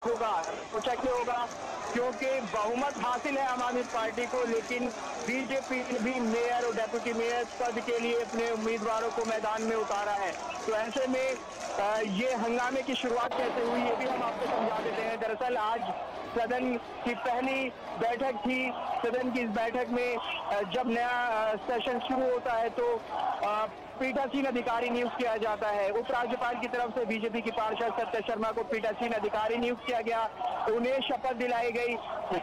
होगा। सोचा क्यों होगा? क्योंकि बहुमत हासिल है आम आदमी पार्टी को, लेकिन बीजेपी ने भी मेयर और डेप्यूटी मेयर पद के लिए अपने उम्मीदवारों को मैदान में उतारा है। तो ऐसे में ये हंगामे की शुरुआत कैसे हुई ये भी हम आपको समझा देते हैं। दरअसल आज सदन की पहली बैठक थी। सदन की इस बैठक में जब नया सेशन शुरू होता है तो पीठासीन अधिकारी नियुक्त किया जाता है। उपराज्यपाल की तरफ से बीजेपी की पार्षद सत्य शर्मा को पीठासीन अधिकारी नियुक्त किया गया, उन्हें शपथ दिलाई गई।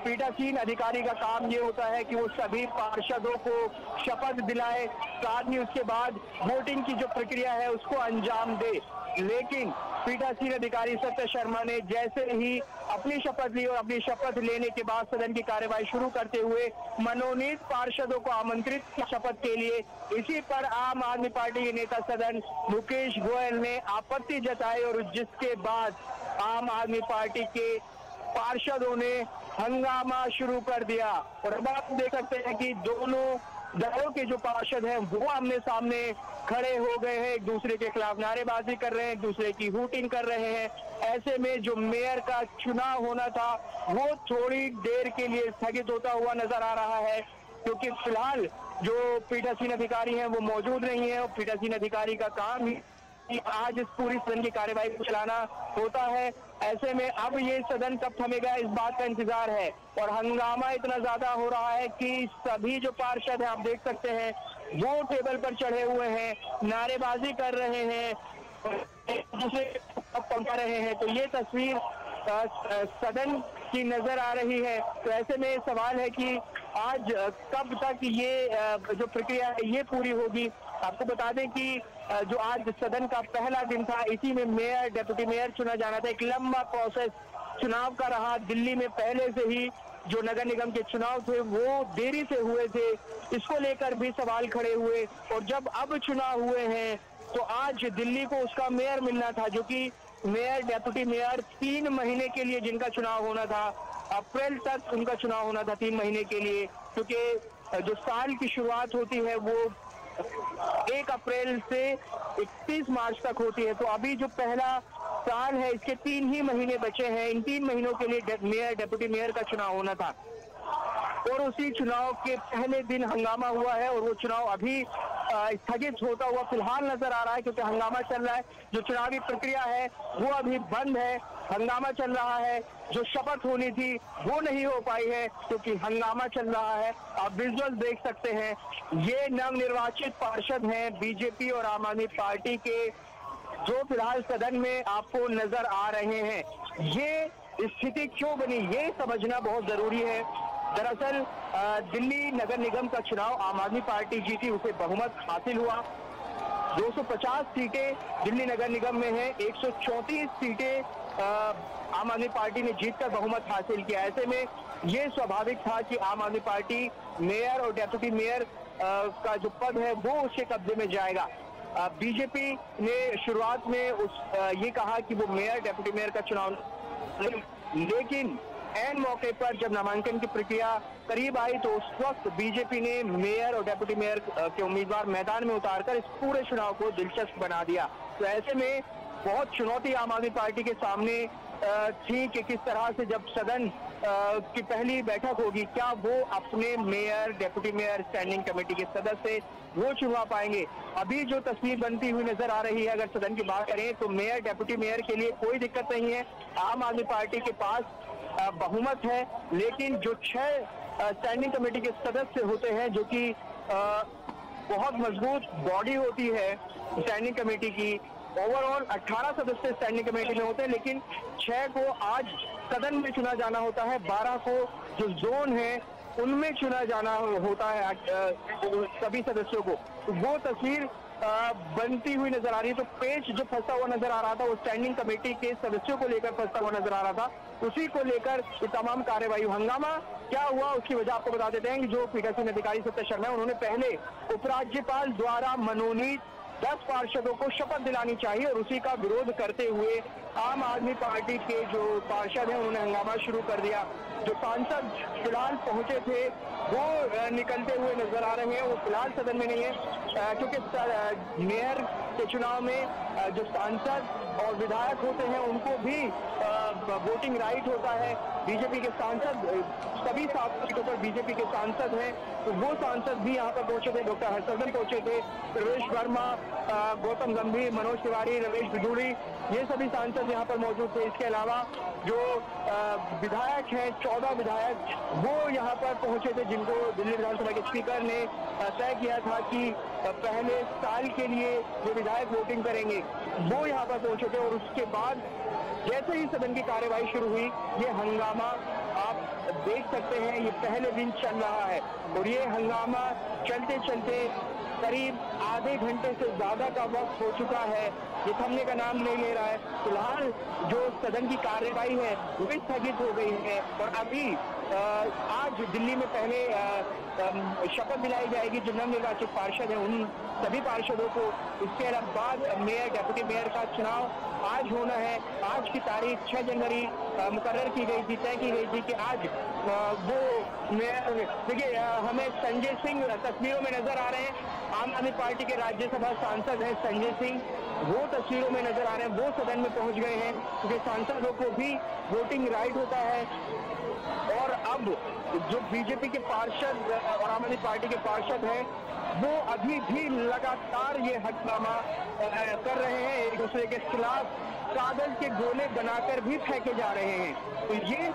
पीठासीन अधिकारी का काम ये होता है कि वो सभी पार्षदों को शपथ दिलाए, साथ ही उसके बाद वोटिंग की जो प्रक्रिया है उसको अंजाम दे। लेकिन पीठासीन अधिकारी सत्य शर्मा ने जैसे ही अपनी शपथ ली और अपनी शपथ लेने के बाद सदन की कार्यवाही शुरू करते हुए मनोनीत पार्षदों को आमंत्रित किया शपथ के लिए। इसी पर आम आदमी पार्टी के नेता सदन मुकेश गोयल ने आपत्ति जताई और जिसके बाद आम आदमी पार्टी के पार्षदों ने हंगामा शुरू कर दिया। और अब आप देख सकते हैं कि दोनों दलों के जो पार्षद हैं वो आमने सामने खड़े हो गए हैं, एक दूसरे के खिलाफ नारेबाजी कर रहे हैं, एक दूसरे की हूटिंग कर रहे हैं। ऐसे में जो मेयर का चुनाव होना था वो थोड़ी देर के लिए स्थगित होता हुआ नजर आ रहा है, क्योंकि फिलहाल जो पीठासीन अधिकारी हैं वो मौजूद नहीं है। और पीठासीन अधिकारी का काम ही आज इस पूरी सदन की कार्यवाही को चलाना होता है। ऐसे में अब ये सदन कब थमेगा इस बात का इंतजार है। और हंगामा इतना ज्यादा हो रहा है कि सभी जो पार्षद हैं आप देख सकते हैं वो टेबल पर चढ़े हुए हैं, नारेबाजी कर रहे हैं, दूसरे पहुंचा रहे हैं। तो ये तस्वीर सदन की नजर आ रही है। तो ऐसे में सवाल है कि आज कब तक ये जो प्रक्रिया है ये पूरी होगी। आपको बता दें कि जो आज सदन का पहला दिन था, इसी में मेयर डेप्यूटी मेयर चुना जाना था। एक लंबा प्रोसेस चुनाव का रहा। दिल्ली में पहले से ही जो नगर निगम के चुनाव थे वो देरी से हुए थे, इसको लेकर भी सवाल खड़े हुए। और जब अब चुनाव हुए हैं तो आज दिल्ली को उसका मेयर मिलना था, जो कि मेयर डेप्यूटी मेयर 3 महीने के लिए जिनका चुनाव होना था, अप्रैल तक उनका चुनाव होना था 3 महीने के लिए, क्योंकि जो साल की शुरुआत होती है वो 1 अप्रैल से 31 मार्च तक होती है। तो अभी जो पहला साल है इसके 3 ही महीने बचे हैं। इन 3 महीनों के लिए मेयर डेप्यूटी मेयर का चुनाव होना था और उसी चुनाव के पहले दिन हंगामा हुआ है और वो चुनाव अभी स्थगित होता हुआ फिलहाल नजर आ रहा है, क्योंकि हंगामा चल रहा है। जो चुनावी प्रक्रिया है वो अभी बंद है, हंगामा चल रहा है। जो शपथ होनी थी वो नहीं हो पाई है क्योंकि हंगामा चल रहा है। आप विजुअल देख सकते हैं, ये नवनिर्वाचित पार्षद हैं बीजेपी और आम आदमी पार्टी के, जो फिलहाल सदन में आपको नजर आ रहे हैं। ये स्थिति क्यों बनी ये समझना बहुत जरूरी है। दरअसल दिल्ली नगर निगम का चुनाव आम आदमी पार्टी जीती, उसे बहुमत हासिल हुआ। 250 सीटें दिल्ली नगर निगम में है, 134 सीटें आम आदमी पार्टी ने जीतकर बहुमत हासिल किया। ऐसे में ये स्वाभाविक था कि आम आदमी पार्टी मेयर और डेप्यूटी मेयर का जो पद है वो उसके कब्जे में जाएगा। बीजेपी ने शुरुआत में ये कहा कि वो मेयर डेप्यूटी मेयर का चुनाव, लेकिन ऐन मौके पर जब नामांकन की प्रक्रिया करीब आई तो उस वक्त बीजेपी ने मेयर और डेप्यूटी मेयर के उम्मीदवार मैदान में उतारकर इस पूरे चुनाव को दिलचस्प बना दिया। तो ऐसे में बहुत चुनौती आम आदमी पार्टी के सामने थी कि किस तरह से जब सदन की पहली बैठक होगी क्या वो अपने mayor deputy mayor standing committee के सदस्य वो चुनवा पाएंगे। अभी जो तस्वीर बनती हुई नजर आ रही है, अगर सदन की बात करें तो मेयर डेप्यूटी मेयर के लिए कोई दिक्कत नहीं है। आम आदमी पार्टी के पास बहुमत है, लेकिन जो 6 स्टैंडिंग कमेटी के सदस्य होते हैं, जो कि बहुत मजबूत बॉडी होती है स्टैंडिंग कमेटी की, ओवरऑल 18 सदस्य स्टैंडिंग कमेटी में होते हैं, लेकिन 6 को आज सदन में चुना जाना होता है, 12 को जो जोन है उनमें चुना जाना होता है सभी सदस्यों को। तो वो तस्वीर बनती हुई नजर आ रही है। तो पेच जो फंसा हुआ नजर आ रहा था वो स्टैंडिंग कमेटी के सदस्यों को लेकर फंसा हुआ नजर आ रहा था, उसी को लेकर ये तमाम कार्यवाही। हंगामा क्या हुआ उसकी वजह आपको बता देते हैं कि जो पीठासीन अधिकारी सत्य शर्मा उन्होंने पहले उपराज्यपाल द्वारा मनोनीत 10 पार्षदों को शपथ दिलानी चाहिए और उसी का विरोध करते हुए आम आदमी पार्टी के जो पार्षद हैं उन्होंने हंगामा शुरू कर दिया। जो सांसद फिलहाल पहुंचे थे वो निकलते हुए नजर आ रहे हैं, वो फिलहाल सदन में नहीं है, क्योंकि मेयर के चुनाव में जो सांसद और विधायक होते हैं उनको भी वोटिंग राइट होता है। बीजेपी के सांसद, सभी 7 सीटों पर बीजेपी के सांसद हैं, तो वो सांसद भी यहाँ पर पहुंचे थे। डॉक्टर हर्षवर्धन पहुंचे थे, प्रवेश वर्मा, गौतम गंभीर, मनोज तिवारी, रमेश बिजूड़ी, ये सभी सांसद यहाँ पर मौजूद थे। इसके अलावा जो विधायक हैं, 14 विधायक, वो यहाँ पर पहुंचे थे, जिनको दिल्ली विधानसभा के स्पीकर ने तय किया था कि पहले साल के लिए जो विधायक वोटिंग करेंगे वो यहाँ पर पहुंचे थे। और उसके बाद जैसे ही सदन की कार्यवाही शुरू हुई, ये हंगामा आप देख सकते हैं, ये पहले दिन चल रहा है और ये हंगामा चलते चलते करीब आधे घंटे से ज्यादा का वक्त हो चुका है। ये थमने का नाम नहीं ले रहा है। फिलहाल जो सदन की कार्यवाही है वो स्थगित हो गई है और अभी आज दिल्ली में पहले शपथ दिलाई जाएगी जो नवनिर्वाचित पार्षद हैं, उन सभी पार्षदों को। इसके बाद मेयर, डेप्यूटी मेयर का चुनाव आज होना है। आज की तारीख 6 जनवरी मुकर्रर की गई थी, तय की गई थी कि आज वो मेयर। देखिए, हमें संजय सिंह तस्वीरों में नजर आ रहे हैं, आम आदमी पार्टी के राज्यसभा सांसद हैं संजय सिंह, वो तस्वीरों में नजर आ रहे हैं, वो सदन में पहुंच गए हैं क्योंकि सांसदों को भी वोटिंग राइट होता है। और अब जो बीजेपी के पार्षद और आम आदमी पार्टी के पार्षद हैं, वो अभी भी लगातार ये हंगामा कर रहे हैं, एक दूसरे के खिलाफ कागज के गोले बनाकर भी फेंके जा रहे हैं। तो ये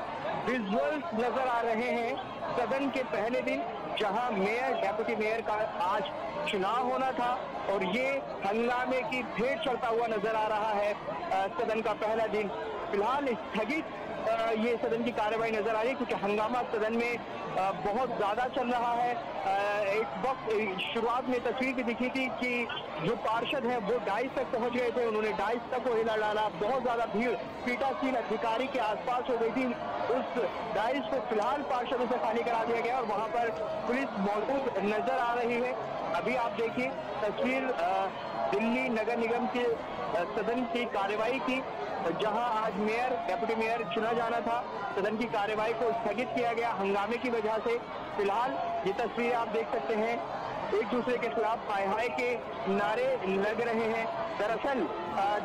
विजुअल्स नजर आ रहे हैं सदन के पहले दिन, जहां मेयर, डेप्यूटी मेयर का आज चुनाव होना था और ये हंगामे की भेंट चढ़ता हुआ नजर आ रहा है। सदन का पहला दिन फिलहाल स्थगित ये सदन की कार्यवाही नजर आ रही है क्योंकि हंगामा सदन में बहुत ज्यादा चल रहा है। एक वक्त शुरुआत में तस्वीर भी दिखी थी कि जो पार्षद हैं वो डाइस तक पहुंच गए थे, उन्होंने डाइस तक को हिला डाला, बहुत ज्यादा भीड़ पीठासीन अधिकारी के आसपास हो गई थी। उस डाइस को फिलहाल पार्षदों से खाली करा दिया गया और वहां पर पुलिस मौजूद नजर आ रही है। अभी आप देखिए तस्वीर दिल्ली नगर निगम के सदन की कार्यवाही की, जहां आज मेयर, डेप्यूटी मेयर चुना जाना था। सदन की कार्यवाही को स्थगित किया गया हंगामे की वजह से। फिलहाल ये तस्वीर आप देख सकते हैं, एक दूसरे के खिलाफ हाय हाय के नारे लग रहे हैं। दरअसल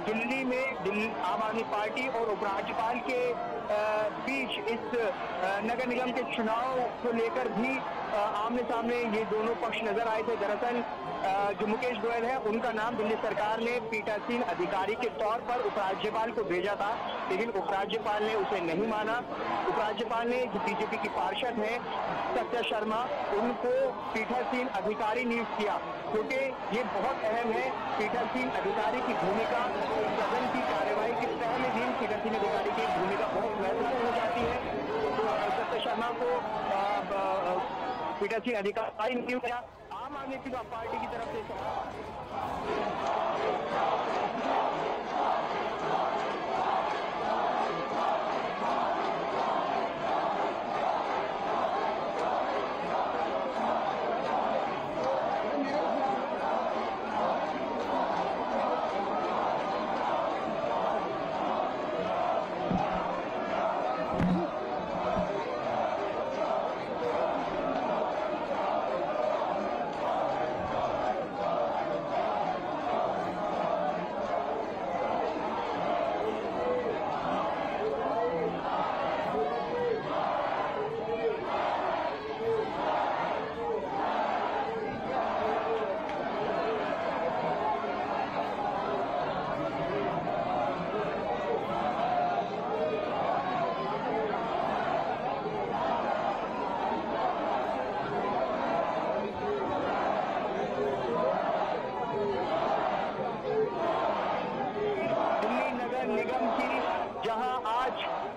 दिल्ली में आम आदमी पार्टी और उपराज्यपाल के बीच इस नगर निगम के चुनाव को लेकर भी आमने सामने ये दोनों पक्ष नजर आए थे। दरअसल जो मुकेश गोयल है, उनका नाम दिल्ली सरकार ने पीठासीन अधिकारी के तौर पर उपराज्यपाल को भेजा था, लेकिन उपराज्यपाल ने उसे नहीं माना। उपराज्यपाल ने जो बीजेपी की पार्षद हैं सत्या शर्मा, उनको पीठासीन अधिकारी नियुक्त किया क्योंकि ये बहुत अहम है। पीठासीन अधिकारी की भूमिका सदन की कार्यवाही के पहले दिन पीठासीन अधिकारी की भूमिका बहुत महत्वपूर्ण हो जाती है। तो सत्या शर्मा को पीठासीन अधिकारी नियुक्त किया। आम आदमी पार्टी की तरफ से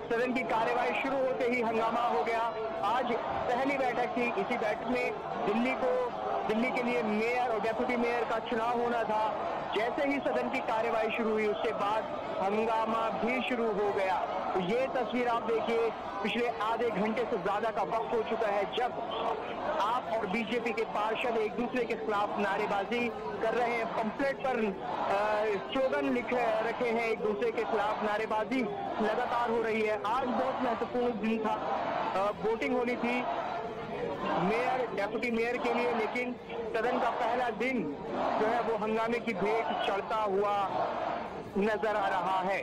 सदन की कार्यवाही शुरू होते ही हंगामा हो गया। आज पहली बैठक थी, इसी बैठक में दिल्ली के लिए मेयर और डेप्यूटी मेयर का चुनाव होना था। जैसे ही सदन की कार्यवाही शुरू हुई उसके बाद हंगामा भी शुरू हो गया। तो ये तस्वीर आप देखिए, पिछले आधे घंटे से ज्यादा का वक्त हो चुका है जब आप और बीजेपी के पार्षद एक दूसरे के खिलाफ नारेबाजी कर रहे हैं, पंपलेट पर स्लोगन लिख रखे हैं, एक दूसरे के खिलाफ नारेबाजी लगातार हो रही है। आज बहुत महत्वपूर्ण दिन था, वोटिंग होनी थी मेयर, डेप्यूटी मेयर के लिए, लेकिन सदन का पहला दिन जो है वो हंगामे की भेंट चढ़ता हुआ नजर आ रहा है।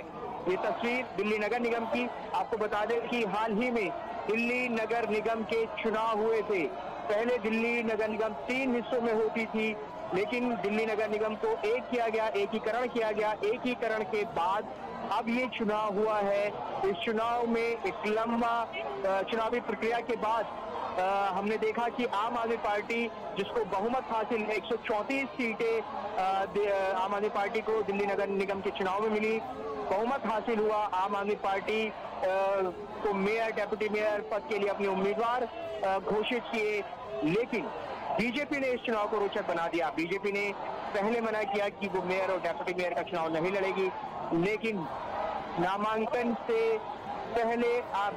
ये तस्वीर दिल्ली नगर निगम की। आपको बता दें कि हाल ही में दिल्ली नगर निगम के चुनाव हुए थे। पहले दिल्ली नगर निगम 3 हिस्सों में होती थी, लेकिन दिल्ली नगर निगम को एक किया गया, एकीकरण किया गया। एकीकरण के बाद अब ये चुनाव हुआ है। इस चुनाव में एक लंबा चुनावी प्रक्रिया के बाद हमने देखा कि आम आदमी पार्टी, जिसको बहुमत हासिल है, 134 सीटें आम आदमी पार्टी को दिल्ली नगर निगम के चुनाव में मिली, बहुमत हासिल हुआ। आम आदमी पार्टी को मेयर, डेप्यूटी मेयर पद के लिए अपने उम्मीदवार घोषित किए, लेकिन बीजेपी ने इस चुनाव को रोचक बना दिया। बीजेपी ने पहले मना किया कि वो मेयर और डेप्यूटी मेयर का चुनाव नहीं लड़ेगी, लेकिन नामांकन से पहले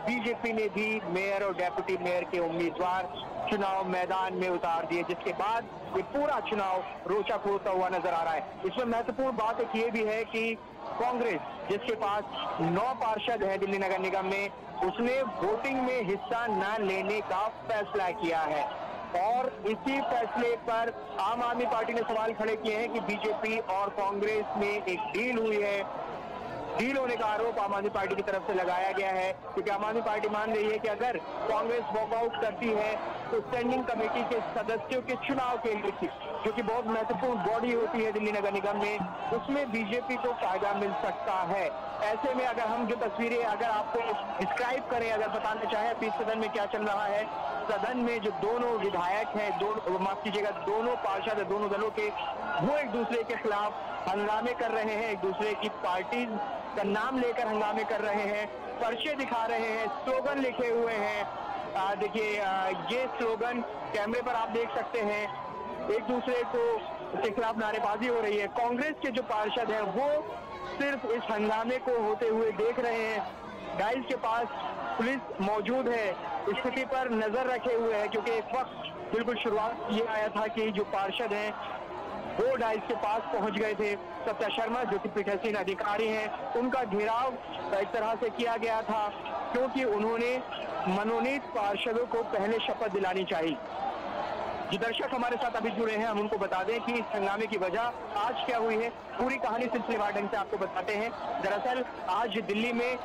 बीजेपी ने भी मेयर और डेप्यूटी मेयर के उम्मीदवार चुनाव मैदान में उतार दिए, जिसके बाद ये पूरा चुनाव रोचक होता हुआ नजर आ रहा है। इसमें महत्वपूर्ण बात एक ये भी है कि कांग्रेस, जिसके पास 9 पार्षद है दिल्ली नगर निगम में, उसने वोटिंग में हिस्सा न लेने का फैसला किया है। और इसी फैसले पर आम आदमी पार्टी ने सवाल खड़े किए हैं कि बीजेपी और कांग्रेस में एक डील हुई है। डील होने का आरोप आम आदमी पार्टी की तरफ से लगाया गया है, क्योंकि आम आदमी पार्टी मान रही है कि अगर कांग्रेस वॉकआउट करती है तो स्टैंडिंग कमेटी के सदस्यों के चुनाव के लिए, जो कि बहुत महत्वपूर्ण बॉडी होती है दिल्ली नगर निगम में, उसमें बीजेपी को फायदा मिल सकता है। ऐसे में अगर हम जो तस्वीरें अगर आपको डिस्क्राइब करें, अगर बताना चाहें बीच सदन में क्या चल रहा है, सदन में जो दोनों विधायक हैं, माफ कीजिएगा, दोनों पार्षद दोनों दलों के, वो एक दूसरे के खिलाफ हंगामे कर रहे हैं, एक दूसरे की पार्टी का नाम लेकर हंगामे कर रहे हैं, पर्चे दिखा रहे हैं, स्लोगन लिखे हुए हैं। देखिए ये स्लोगन कैमरे पर आप देख सकते हैं, एक दूसरे के खिलाफ नारेबाजी हो रही है। कांग्रेस के जो पार्षद हैं वो सिर्फ इस हंगामे को होते हुए देख रहे हैं। गाइस के पास पुलिस मौजूद है, स्थिति पर नजर रखे हुए है, क्योंकि एक वक्त बिल्कुल शुरुआत ये आया था कि जो पार्षद हैं वो डाइस के पास पहुंच गए थे। सत्या शर्मा, जो कि पीठासीन अधिकारी हैं, उनका घेराव एक तरह से किया गया था, क्योंकि उन्होंने मनोनीत पार्षदों को पहले शपथ दिलानी चाहिए। जो दर्शक हमारे साथ अभी जुड़े हैं, हम उनको बता दें कि इस हंगामे की वजह आज क्या हुई है, पूरी कहानी सिलसिलेवार ढंग से आपको बताते हैं। दरअसल आज दिल्ली में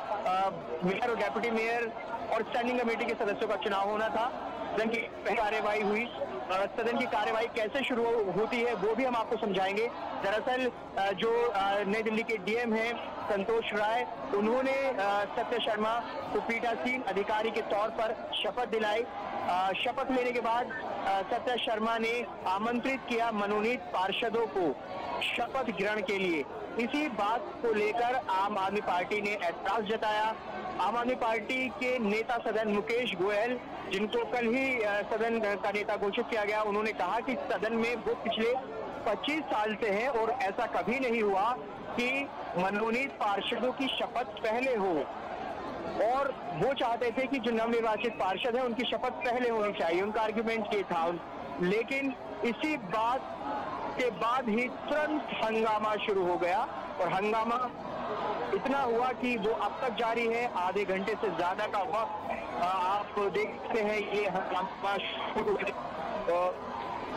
मेयर और डेप्यूटी मेयर और स्टैंडिंग कमेटी के सदस्यों का चुनाव होना था। सदन की कार्यवाही हुई। सदन की कार्यवाही कैसे शुरू होती है वो भी हम आपको समझाएंगे। दरअसल जो नई दिल्ली के डीएम हैं संतोष राय, उन्होंने सत्या शर्मा को पीठासीन अधिकारी के तौर पर शपथ दिलाई। शपथ लेने के बाद सत्या शर्मा ने आमंत्रित किया मनोनीत पार्षदों को शपथ ग्रहण के लिए। इसी बात को लेकर आम आदमी पार्टी ने ऐतराज जताया। आम आदमी पार्टी के नेता सदन मुकेश गोयल, जिनको कल ही सदन का नेता घोषित किया गया, उन्होंने कहा कि सदन में वो पिछले 25 साल से हैं और ऐसा कभी नहीं हुआ कि मनोनीत पार्षदों की शपथ पहले हो, और वो चाहते थे कि जो नवनिर्वाचित पार्षद हैं उनकी शपथ पहले होनी चाहिए। उनका आर्ग्यूमेंट ये था, लेकिन इसी बात के बाद ही तुरंत हंगामा शुरू हो गया, और हंगामा इतना हुआ कि वो अब तक जारी है। आधे घंटे से ज्यादा का वक्त आप देखते हैं ये हंगामा शुरू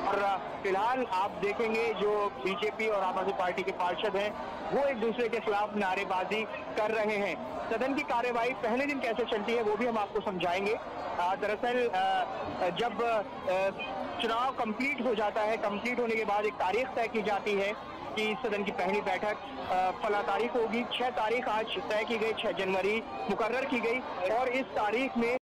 और फिलहाल आप देखेंगे जो बीजेपी और आम आदमी पार्टी के पार्षद हैं वो एक दूसरे के खिलाफ नारेबाजी कर रहे हैं। सदन की कार्यवाही पहले दिन कैसे चलती है वो भी हम आपको समझाएंगे। दरअसल जब चुनाव कंप्लीट हो जाता है, कंप्लीट होने के बाद एक तारीख तय की जाती है कि सदन की पहली बैठक फला तारीख होगी। 6 तारीख आज तय की गई, 6 जनवरी मुकर्रर की गई, और इस तारीख में